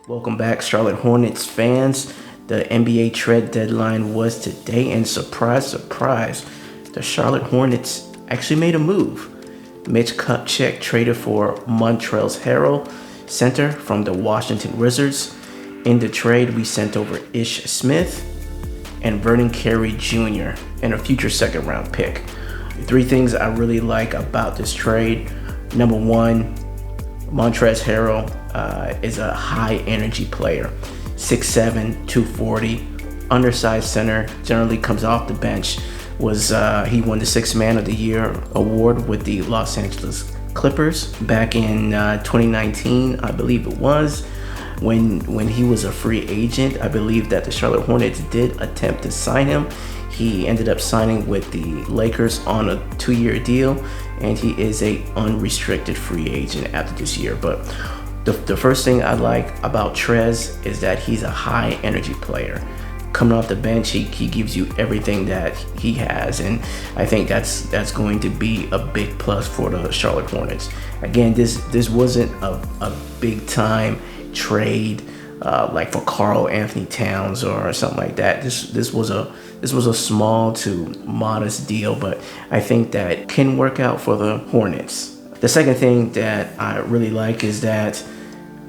Welcome back, Charlotte Hornets fans. The NBA trade deadline was today, and surprise, surprise, the Charlotte Hornets actually made a move. Mitch Kupchak traded for Montrezl Harrell, center from the Washington Wizards. In the trade, we sent over Ish Smith and Vernon Carey Jr. and a future second-round pick. Three things I really like about this trade. Number one, Montrezl Harrell is a high-energy player. 6'7", 240, undersized center, generally comes off the bench. He won the Sixth Man of the Year award with the Los Angeles Clippers back in 2019, I believe it was. When he was a free agent, I believe that the Charlotte Hornets did attempt to sign him. He ended up signing with the Lakers on a 2-year deal, and he is a unrestricted free agent after this year. But the first thing I like about Trez is that he's a high energy player. Coming off the bench, he gives you everything that he has, and I think that's going to be a big plus for the Charlotte Hornets. Again, this wasn't a big time trade like for Karl Anthony Towns or something like that. This was a small to modest deal, but I think that can work out for the Hornets. The second thing that I really like is that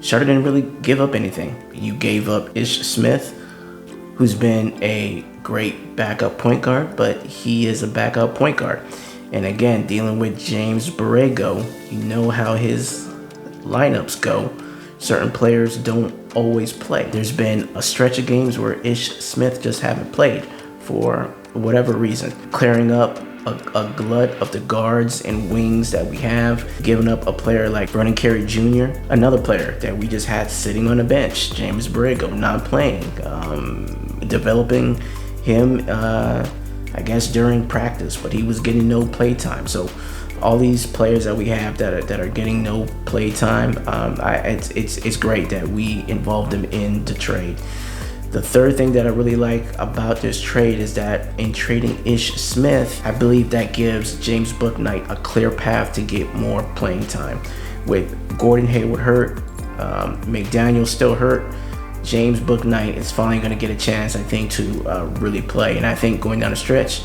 Charlotte didn't really give up anything. You gave up Ish Smith, who's been a great backup point guard, but he is a backup point guard. And again, dealing with James Borrego, you know how his lineups go. Certain players don't always play. There's been a stretch of games where Ish Smith just haven't played for whatever reason. Clearing up a glut of the guards and wings that we have, giving up a player like Vernon Carey Jr., another player that we just had sitting on the bench, James Borrego, not playing, developing him, I guess during practice, but he was getting no play time. So all these players that we have that are getting no play time, it's great that we involved them in the trade. The third thing that I really like about this trade is that in trading Ish Smith, I believe that gives James Bouknight a clear path to get more playing time. With Gordon Hayward hurt, McDaniel still hurt, James Bouknight is finally going to get a chance, I think, to really play. And I think going down the stretch,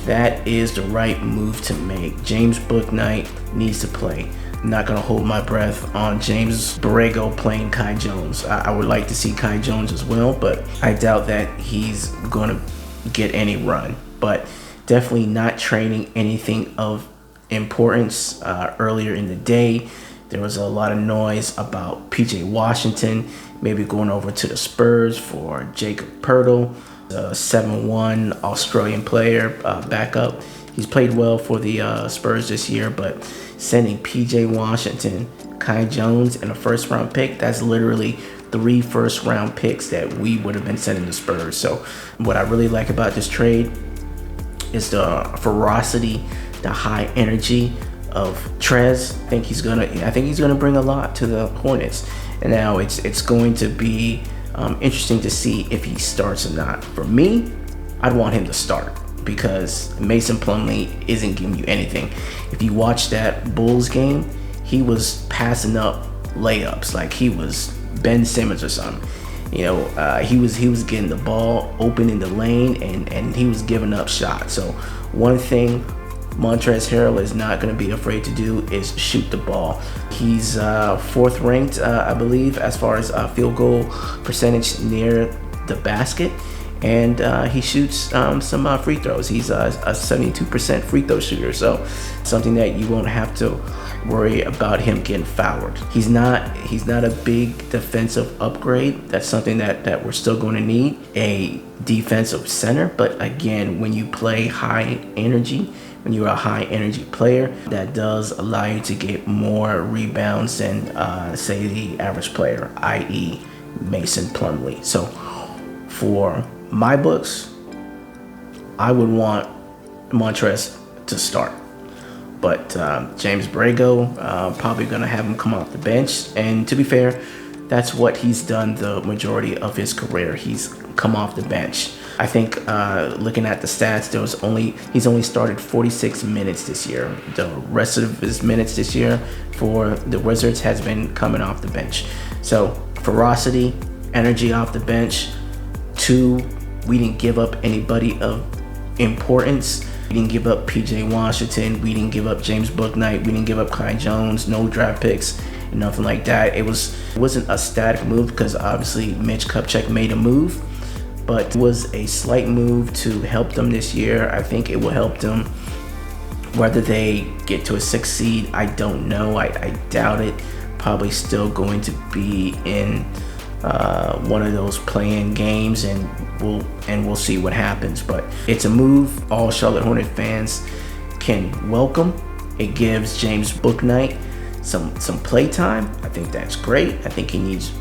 that is the right move to make. James Bouknight needs to play. I'm not going to hold my breath on James Borrego playing Kai Jones. I would like to see Kai Jones as well, but I doubt that he's going to get any run. But definitely not training anything of importance. Earlier in the day, there was a lot of noise about PJ Washington maybe going over to the Spurs for Jacob Poeltl, a 7'1" Australian player, backup. He's played well for the Spurs this year, but sending PJ Washington, Kai Jones, and a first-round pick, that's literally 3 first-round picks that we would have been sending to Spurs. So what I really like about this trade is the ferocity, the high energy of Trez. I think he's gonna bring a lot to the Hornets. And now it's going to be interesting to see if he starts or not. For me, I'd want him to start, because Mason Plumlee isn't giving you anything. If you watch that Bulls game, he was passing up layups like he was Ben Simmons or something. You know, he was getting the ball open in the lane, and he was giving up shots. So one thing Montrezl Harrell is not going to be afraid to do is shoot the ball. He's 4th ranked, I believe, as far as field goal percentage near the basket. And he shoots some free throws. He's a 72% free throw shooter, so something that you won't have to worry about him getting fouled. He's not a big defensive upgrade. That's something that we're still going to need, a defensive center. But again, when you play high energy, when you're a high energy player, that does allow you to get more rebounds than say the average player, i.e. Mason Plumlee. So for my books, I would want Montrez to start, but James Borrego, probably going to have him come off the bench. And to be fair, that's what he's done the majority of his career. He's come off the bench. I think looking at the stats, he's only started 46 minutes this year. The rest of his minutes this year for the Wizards has been coming off the bench. So ferocity, energy off the bench. 2, we didn't give up anybody of importance. We didn't give up PJ Washington. We didn't give up James Bouknight. We didn't give up Kai Jones. No draft picks, nothing like that. It wasn't a static move because obviously Mitch Kupchak made a move, but it was a slight move to help them this year. I think it will help them. Whether they get to a 6th seed, I don't know. I doubt it. Probably still going to be in one of those play-in games, and we'll see what happens. But it's a move all Charlotte Hornet fans can welcome. It gives James Bouknight some play time. I think that's great. I think he needs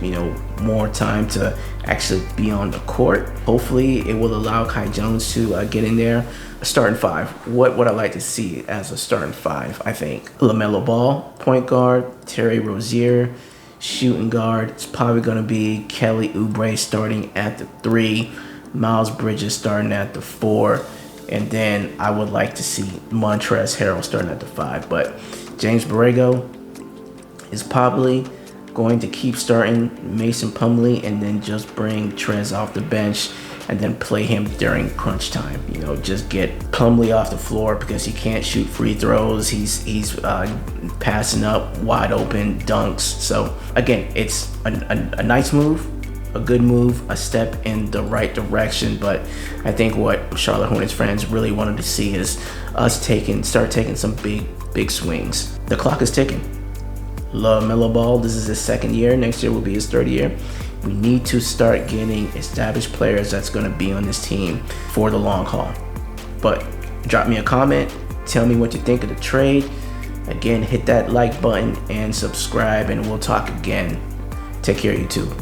more time to actually be on the court. Hopefully it will allow Kai Jones to get in there. A starting 5. What would I like to see as a starting 5? I think LaMelo Ball, point guard. Terry Rozier, shooting guard. It's probably going to be Kelly Oubre starting at the 3, Miles Bridges starting at the 4, and then I would like to see Montrezl Harrell starting at the 5. But James Borrego is probably going to keep starting Mason Plumlee and then just bring Trez off the bench and then play him during crunch time. Just get Plumlee off the floor because he can't shoot free throws. He's passing up wide open dunks. So again, it's a nice move, a good move, a step in the right direction. But I think what Charlotte Hornets fans really wanted to see is us start taking some big swings. The clock is ticking. LaMelo Ball, this is his 2nd year. Next year will be his 3rd year. We need to start getting established players that's going to be on this team for the long haul. But drop me a comment. Tell me what you think of the trade. Again, hit that like button and subscribe, and we'll talk again. Take care, YouTube.